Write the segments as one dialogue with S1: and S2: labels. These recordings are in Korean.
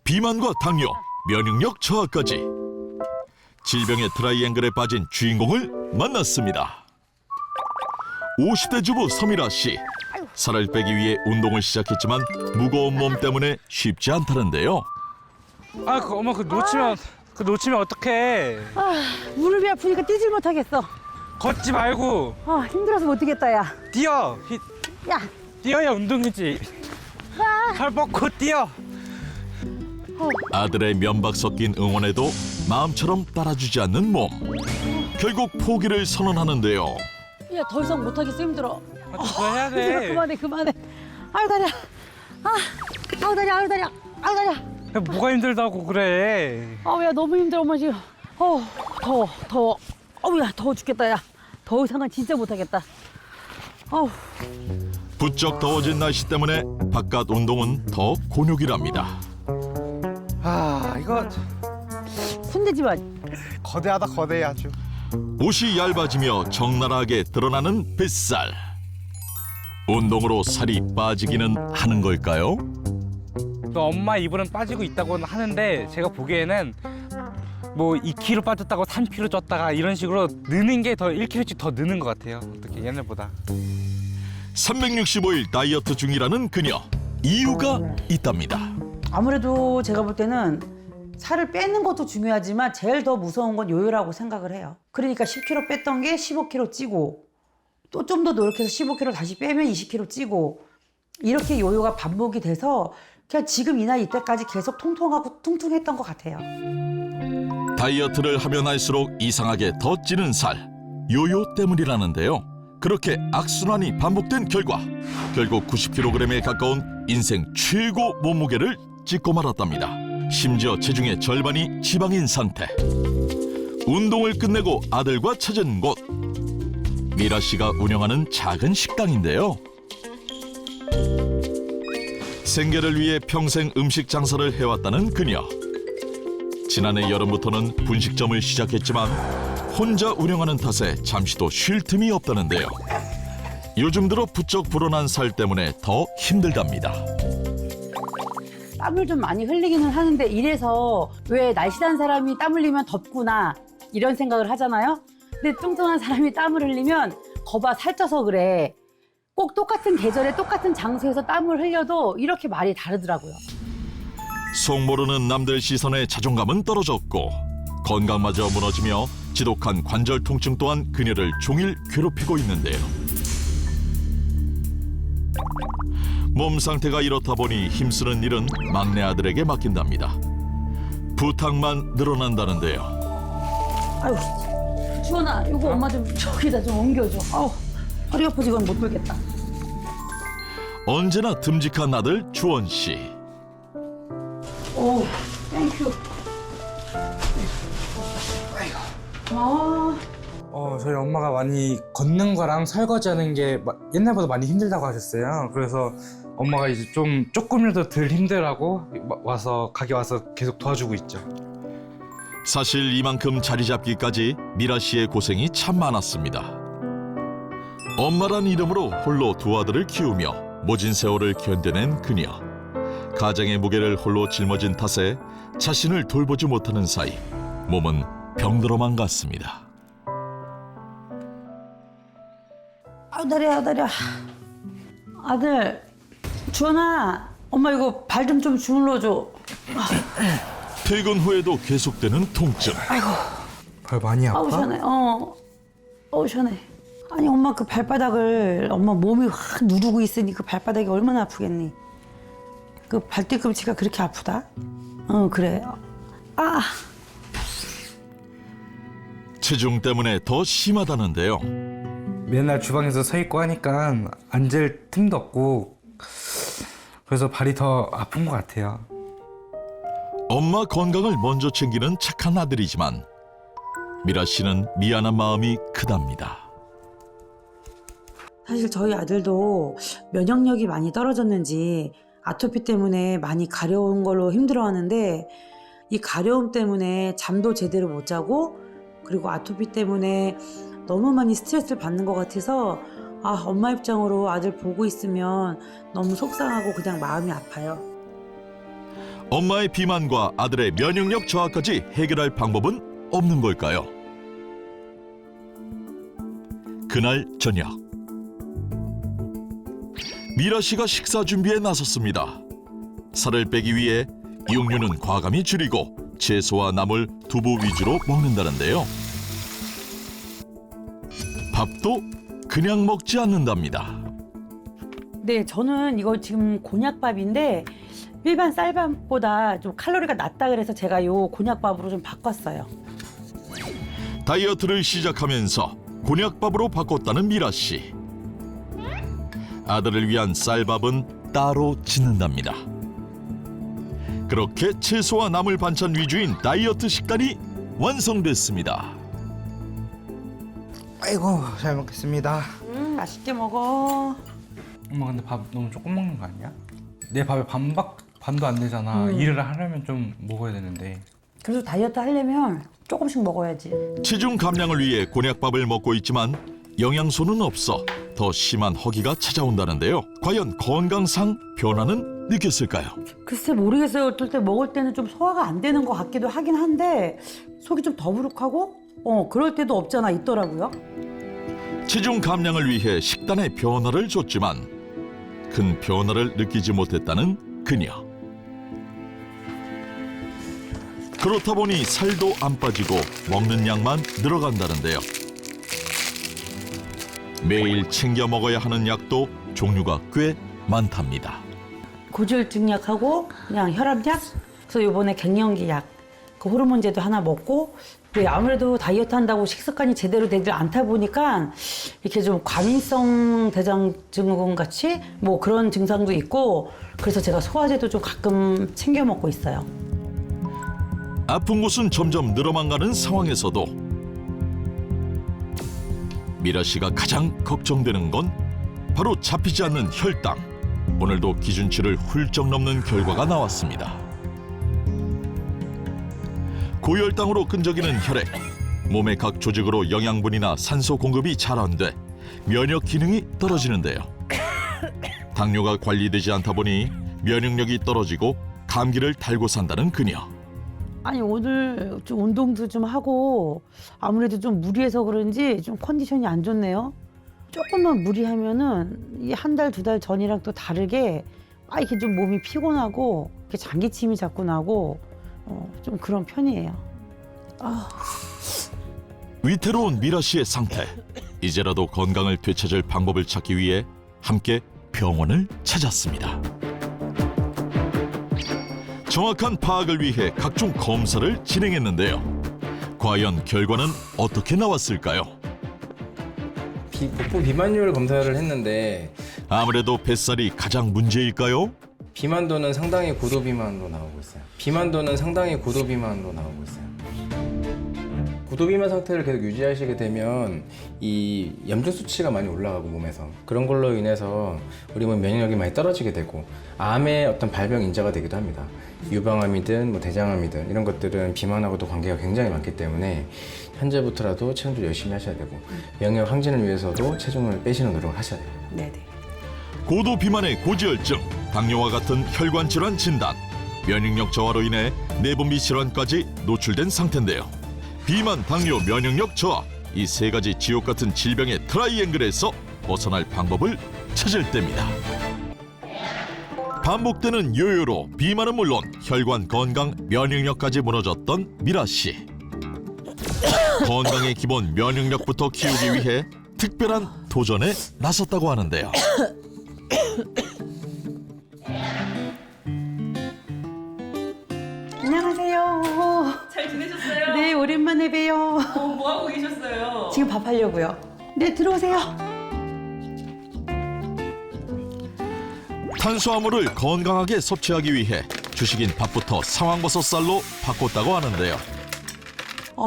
S1: 비만과 당뇨, 면역력 저하까지 질병의 트라이앵글에 빠진 주인공을 만났습니다. 50대 주부 서미라 씨. 살을 빼기 위해 운동을 시작했지만 무거운 몸 때문에 쉽지 않다는데요.
S2: 엄마 놓치면 어떡해.
S3: 무릎이 아프니까 뛰질 못하겠어.
S2: 걷지 말고
S3: 힘들어서 못 뛰겠다, 야.
S2: 뛰어.
S3: 야,
S2: 뛰어야 운동이지. 팔 뻗고 뛰어.
S1: 아들의 면박 섞인 응원에도 마음처럼 따라주지 않는 몸. 결국 포기를 선언하는데요.
S3: 야, 더 이상 못하겠어, 힘들어.
S2: 좀 더 해야 돼.
S3: 그만해. 아유, 다리야. 아유, 다리야, 아유, 다리야. 아유, 다리야.
S2: 야, 뭐가 힘들다고 그래.
S3: 야, 너무 힘들어, 엄마 지금. 더워. 야, 더워 죽겠다, 야. 더 이상은 진짜 못하겠다.
S1: 부쩍 더워진 날씨 때문에 바깥 운동은 더 곤욕이랍니다.
S2: 이거
S3: 손대지 마.
S2: 거대 아주.
S1: 옷이 얇아지며 적나라하게 드러나는 뱃살. 운동으로 살이 빠지기는 하는 걸까요?
S2: 또 엄마 입으로는 빠지고 있다고는 하는데 제가 보기에는 뭐 2kg 빠졌다고 3kg 쪘다가 이런 식으로 느는 게 더 1kg씩 더 느는 것 같아요. 어떻게 옛날보다.
S1: 365일 다이어트 중이라는 그녀. 이유가 있답니다.
S3: 아무래도 제가 볼 때는 살을 빼는 것도 중요하지만 제일 더 무서운 건 요요라고 생각을 해요. 그러니까 10kg 뺐던 게 15kg 찌고 또 좀 더 노력해서 15kg 다시 빼면 20kg 찌고 이렇게 요요가 반복이 돼서 그냥 지금 이 나이 이때까지 계속 통통하고 퉁퉁했던 것 같아요.
S1: 다이어트를 하면 할수록 이상하게 더 찌는 살. 요요 때문이라는데요. 그렇게 악순환이 반복된 결과 결국 90kg에 가까운 인생 최고 몸무게를 찍고 말았답니다. 심지어 체중의 절반이 지방인 상태. 운동을 끝내고 아들과 찾은 곳. 미라 씨가 운영하는 작은 식당인데요. 생계를 위해 평생 음식 장사를 해왔다는 그녀. 지난해 여름부터는 분식점을 시작했지만 혼자 운영하는 탓에 잠시도 쉴 틈이 없다는데요. 요즘 들어 부쩍 불어난 살 때문에 더 힘들답니다.
S3: 땀을 좀 많이 흘리기는 하는데 이래서 왜 날씬한 사람이 땀 흘리면 덥구나 이런 생각을 하잖아요. 근데 뚱뚱한 사람이 땀을 흘리면 거봐 살쪄서 그래. 꼭 똑같은 계절에 똑같은 장소에서 땀을 흘려도 이렇게 말이 다르더라고요.
S1: 속 모르는 남들 시선에 자존감은 떨어졌고 건강마저 무너지며 지독한 관절 통증 또한 그녀를 종일 괴롭히고 있는데요. 몸 상태가 이렇다 보니 힘쓰는 일은 막내 아들에게 맡긴답니다. 부탁만 늘어난다는데요.
S3: 아유, 주원아, 이거 엄마 좀 저기다 좀 옮겨줘. 허리 아파 지금 못 들겠다.
S1: 언제나 듬직한 아들 주원 씨.
S3: 오, 땡큐.
S2: 저희 엄마가 많이 걷는 거랑 설거지하는 게 옛날보다 많이 힘들다고 하셨어요. 그래서 엄마가 이제 조금이라도 덜 힘들라고 가게 와서 계속 도와주고 있죠.
S1: 사실 이만큼 자리 잡기까지 미라 씨의 고생이 참 많았습니다. 엄마란 이름으로 홀로 두 아들을 키우며 모진 세월을 견뎌낸 그녀. 가장의 무게를 홀로 짊어진 탓에 자신을 돌보지 못하는 사이 몸은 병들어만 갔습니다.
S3: 다리야. 아들, 주원아, 엄마 이거 발 좀 주물러줘.
S1: 퇴근 후에도 계속되는 통증.
S2: 발 많이 아파?
S3: 시원해. 시원해. 아니, 엄마 그 발바닥을 엄마 몸이 확 누르고 있으니 그 발바닥이 얼마나 아프겠니? 그 발뒤꿈치가 그렇게 아프다? 그래.
S1: 체중 때문에 더 심하다는데요.
S2: 맨날 주방에서 서 있고 하니까 앉을 틈도 없고 그래서 발이 더 아픈 것 같아요.
S1: 엄마 건강을 먼저 챙기는 착한 아들이지만 미라 씨는 미안한 마음이 크답니다.
S3: 사실 저희 아들도 면역력이 많이 떨어졌는지 아토피 때문에 많이 가려운 걸로 힘들어하는데 이 가려움 때문에 잠도 제대로 못 자고 그리고 아토피 때문에 너무 많이 스트레스를 받는 것 같아서 엄마 입장으로 아들 보고 있으면 너무 속상하고 그냥 마음이 아파요.
S1: 엄마의 비만과 아들의 면역력 저하까지 해결할 방법은 없는 걸까요? 그날 저녁 미라 씨가 식사 준비에 나섰습니다. 살을 빼기 위해 육류는 과감히 줄이고 채소와 나물, 두부 위주로 먹는다는데요. 밥도 그냥 먹지 않는답니다.
S3: 네, 저는 이거 지금 곤약밥인데 일반 쌀밥보다 좀 칼로리가 낮다 그래서 제가 요 곤약밥으로 좀 바꿨어요.
S1: 다이어트를 시작하면서 곤약밥으로 바꿨다는 미라 씨. 아들을 위한 쌀밥은 따로 짓는답니다. 그렇게 채소와 나물 반찬 위주인 다이어트 식단이 완성됐습니다.
S2: 아이고 잘 먹겠습니다.
S3: 맛있게 먹어.
S2: 엄마 근데 밥 너무 조금 먹는 거 아니야? 내 밥에 반도 안 되잖아. 일을 하려면 좀 먹어야 되는데.
S3: 그래서 다이어트 하려면 조금씩 먹어야지.
S1: 체중 감량을 위해 곤약밥을 먹고 있지만 영양소는 없어 더 심한 허기가 찾아온다는데요. 과연 건강상 변화는 느꼈을까요?
S3: 글쎄 모르겠어요. 어떨 때 먹을 때는 좀 소화가 안 되는 것 같기도 하긴 한데 속이 좀 더부룩하고 그럴 때도 없잖아 있더라고요.
S1: 체중 감량을 위해 식단에 변화를 줬지만 큰 변화를 느끼지 못했다는 그녀. 그렇다 보니 살도 안 빠지고 먹는 양만 늘어간다는데요. 매일 챙겨 먹어야 하는 약도 종류가 꽤 많답니다.
S3: 고지혈증 약하고 그냥 혈압약, 그래서 요번에 갱년기 약, 그 호르몬제도 하나 먹고 아무래도 다이어트 한다고 식습관이 제대로 되지 않다 보니까 이렇게 좀 과민성 대장증후군 같이 뭐 그런 증상도 있고 그래서 제가 소화제도 좀 가끔 챙겨 먹고 있어요.
S1: 아픈 곳은 점점 늘어만 가는 상황에서도 미라 씨가 가장 걱정되는 건 바로 잡히지 않는 혈당. 오늘도 기준치를 훌쩍 넘는 결과가 나왔습니다. 고혈당으로 끈적이는 혈액, 몸의 각 조직으로 영양분이나 산소 공급이 잘 안 돼 면역 기능이 떨어지는데요. 당뇨가 관리되지 않다 보니 면역력이 떨어지고 감기를 달고 산다는 그녀.
S3: 아니 오늘 좀 운동도 좀 하고 아무래도 좀 무리해서 그런지 좀 컨디션이 안 좋네요. 조금만 무리하면은 이 한 달, 두 달 전이랑 또 다르게 이렇게 좀 몸이 피곤하고 이렇게 장기침이 자꾸 나고 좀 그런 편이에요.
S1: 위태로운 미라 씨의 상태. 이제라도 건강을 되찾을 방법을 찾기 위해 함께 병원을 찾았습니다. 정확한 파악을 위해 각종 검사를 진행했는데요. 과연 결과는 어떻게 나왔을까요?
S4: 복부 비만율 검사를 했는데
S1: 아무래도 뱃살이 가장 문제일까요?
S4: 비만도는 상당히 고도 비만으로 나오고 있어요. 비만도는 상당히 고도 비만으로 나오고 있어요. 고도 비만 상태를 계속 유지하시게 되면 이 염증 수치가 많이 올라가고 몸에서 그런 걸로 인해서 우리 몸 면역력이 많이 떨어지게 되고 암의 어떤 발병 인자가 되기도 합니다. 유방암이든 뭐 대장암이든 이런 것들은 비만하고도 관계가 굉장히 많기 때문에 현재부터라도 체중을 열심히 하셔야 되고 영역 항진을 위해서도 체중을 빼시는 노력을 하셔야 돼요.
S3: 네네.
S1: 고도 비만의 고지혈증, 당뇨와 같은 혈관 질환 진단, 면역력 저하로 인해 내분비 질환까지 노출된 상태인데요. 비만, 당뇨, 면역력 저하, 이 세 가지 지옥 같은 질병의 트라이앵글에서 벗어날 방법을 찾을 때입니다. 반복되는 요요로 비만은 물론 혈관 건강, 면역력까지 무너졌던 미라 씨. 건강의 기본 면역력부터 키우기 위해 특별한 도전에 나섰다고 하는데요.
S3: 안녕하세요.
S5: 잘 지내셨어요?
S3: 네, 오랜만에 봬요.
S5: 뭐 하고 계셨어요?
S3: 지금 밥 하려고요. 네, 들어오세요.
S1: 탄수화물을 건강하게 섭취하기 위해 주식인 밥부터 상황버섯살로 바꿨다고 하는데요.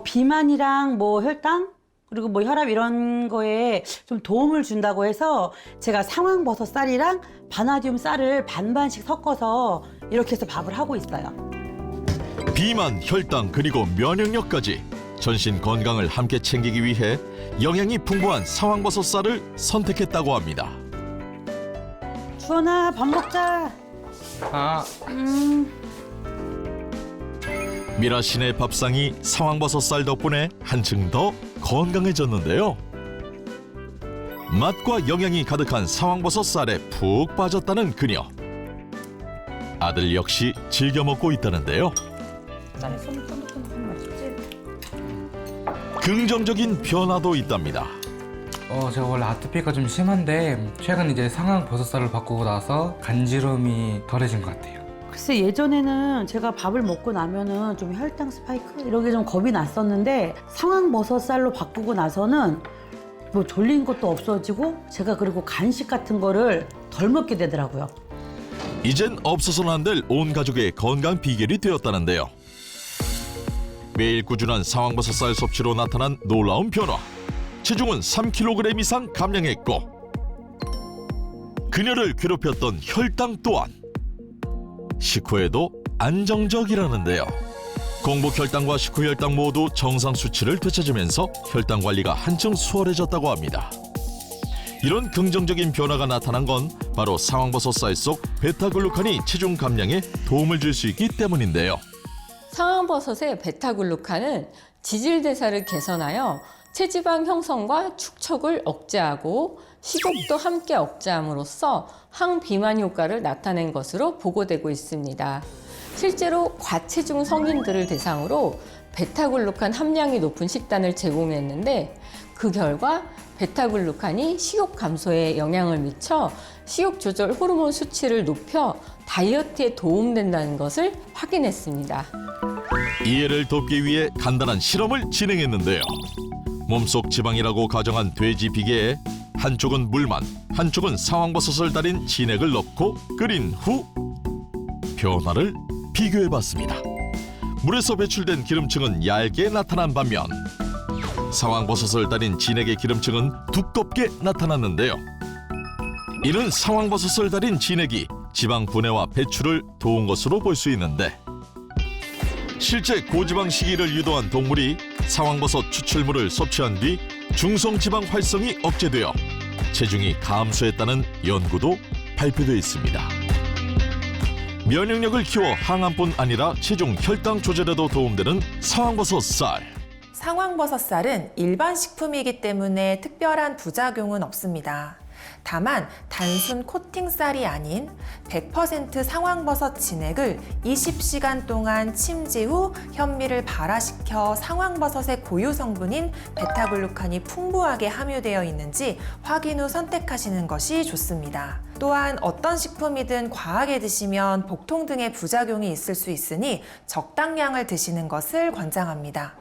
S3: 비만이랑 뭐 혈당 그리고 뭐 혈압 이런 거에 좀 도움을 준다고 해서 제가 상황버섯 쌀이랑 바나디움 쌀을 반반씩 섞어서 이렇게 해서 밥을 하고 있어요.
S1: 비만, 혈당 그리고 면역력까지 전신 건강을 함께 챙기기 위해 영양이 풍부한 상황버섯살을 선택했다고 합니다.
S3: 주원아 밥 먹자.
S1: 미라 씨네 밥상이 상황버섯쌀 덕분에 한층 더 건강해졌는데요. 맛과 영양이 가득한 상황버섯쌀에 푹 빠졌다는 그녀. 아들 역시 즐겨 먹고 있다는데요.
S3: 쌀에 손 쫀득쫀득한 맛 있지?
S1: 긍정적인 변화도 있답니다.
S2: 제가 원래 아토피가 좀 심한데 최근 이제 상황버섯살을 바꾸고 나서 간지럼이 덜해진 것 같아요.
S3: 글쎄 예전에는 제가 밥을 먹고 나면은 좀 혈당 스파이크 이런 게 좀 겁이 났었는데 상황버섯살로 바꾸고 나서는 뭐 졸린 것도 없어지고 제가 그리고 간식 같은 거를 덜 먹게 되더라고요.
S1: 이젠 없어서는 안 될 온 가족의 건강 비결이 되었다는데요. 매일 꾸준한 상황버섯쌀 섭취로 나타난 놀라운 변화. 체중은 3kg 이상 감량했고 그녀를 괴롭혔던 혈당 또한 식후에도 안정적이라는데요. 공복 혈당과 식후 혈당 모두 정상 수치를 되찾으면서 혈당 관리가 한층 수월해졌다고 합니다. 이런 긍정적인 변화가 나타난 건 바로 상황버섯쌀 속 베타글루칸이 체중 감량에 도움을 줄 수 있기 때문인데요.
S6: 상황버섯의 베타글루칸은 지질대사를 개선하여 체지방 형성과 축척을 억제하고 식욕도 함께 억제함으로써 항비만 효과를 나타낸 것으로 보고되고 있습니다. 실제로 과체중 성인들을 대상으로 베타글루칸 함량이 높은 식단을 제공했는데 그 결과 베타글루칸이 식욕 감소에 영향을 미쳐 식욕 조절 호르몬 수치를 높여 다이어트에 도움된다는 것을 확인했습니다.
S1: 이해를 돕기 위해 간단한 실험을 진행했는데요. 몸속 지방이라고 가정한 돼지 비계에 한쪽은 물만, 한쪽은 상황버섯을 달인 진액을 넣고 끓인 후 변화를 비교해봤습니다. 물에서 배출된 기름층은 얇게 나타난 반면 상황버섯을 달인 진액의 기름층은 두껍게 나타났는데요. 이는 상황버섯을 달인 진액이 지방 분해와 배출을 도운 것으로 볼 수 있는데 실제 고지방 식이를 유도한 동물이 상황버섯 추출물을 섭취한 뒤 중성지방 활성이 억제되어 체중이 감소했다는 연구도 발표되어 있습니다. 면역력을 키워 항암뿐 아니라 체중 혈당 조절에도 도움되는 상황버섯쌀.
S7: 상황버섯쌀은 일반 식품이기 때문에 특별한 부작용은 없습니다. 다만 단순 코팅쌀이 아닌 100% 상황버섯 진액을 20시간 동안 침지 후 현미를 발화시켜 상황버섯의 고유 성분인 베타글루칸이 풍부하게 함유되어 있는지 확인 후 선택하시는 것이 좋습니다. 또한 어떤 식품이든 과하게 드시면 복통 등의 부작용이 있을 수 있으니 적당량을 드시는 것을 권장합니다.